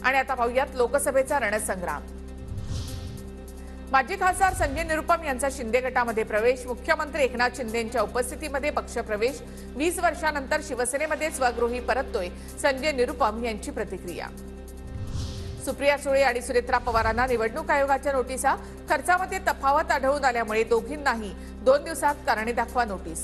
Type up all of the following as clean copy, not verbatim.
आणि आता पाहूयात लोकसभेचा रणसंग्राम। माजी खासदार संजय निरुपम यांचा शिंदे गटामध्ये प्रवेश, मुख्यमंत्री एकनाथ शिंदेंच्या उपस्थितीमध्ये पक्षप्रवेश, 20 वर्षांनंतर शिवसेनेमध्ये स्वगृही परततोय संजय निरुपम यांची प्रतिक्रिया। सुप्रिया सुळे आणि सुनेत्रा पवारांना निवडणूक आयोगाच्या नोटिसा, खर्चामध्ये तफावत आढळून आल्यामुळे दोघींनाही 2 दिवसात कारणे दाखवा नोटीस।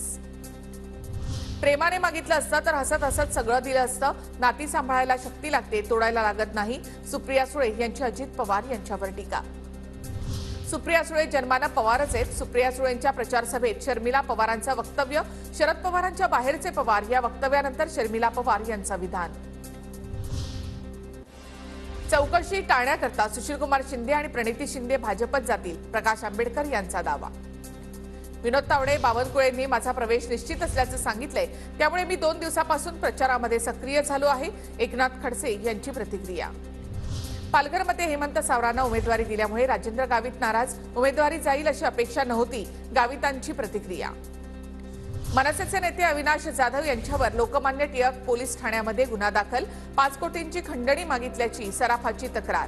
प्रेमाने मागितलं असतं तर हसत हसत सगळं दिलं असतं, नाती सांभाळायला शक्ती लागते, तोडायला लागत नाही, सुप्रिया सुळे यांची अजित पवार यांच्यावर टीका। सुप्रिया सुळे जन्मानं पवारच आहेत। सुप्रिया सुळेंच्या प्रचार सभेत शर्मिला पवारांचं वक्तव्य, शरद पवारांच्या बाहेरचे पवार या वक्तव्यानंतर शर्मिला पवार यांचं विधान। चौकशी टाळण्याकरता सुशीलकुमार शिंदे आणि प्रणिती शिंदे भाजपत जातील, प्रकाश आंबेडकर यांचा दावा। विनोद तावडे, बावनकुळेंनी माझा प्रवेश निश्चित असल्याचं सांगितलंय, त्यामुळे मी 2 दिवसापासून प्रचारामध्ये सक्रिय झालो आहे, एकनाथ खडसे यांची प्रतिक्रिया। पालघरमध्ये हेमंत सावरांना उमेदवारी दिल्यामुळे राजेंद्र गावित नाराज, उमेदवारी जाईल अशी अपेक्षा नव्हती, गावितांची प्रतिक्रिया। मनसेचे नेते अविनाश जाधव यांच्यावर लोकमान्य टिळक पोलीस ठाण्यामध्ये गुन्हा दाखल, 5 कोटींची खंडणी मागितल्याची सराफाची तक्रार।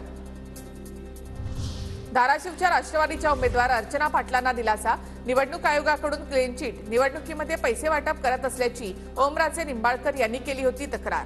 धाराशिवच्या राष्ट्रवादीच्या उमेदवार अर्चना पाटलांना दिलासा, निवडणूक आयोगाकडून क्लीन चिट, निवडणुकीमध्ये पैसे वाटप करत असल्याची ओमराजे निंबाळकर यांनी केली होती तक्रार।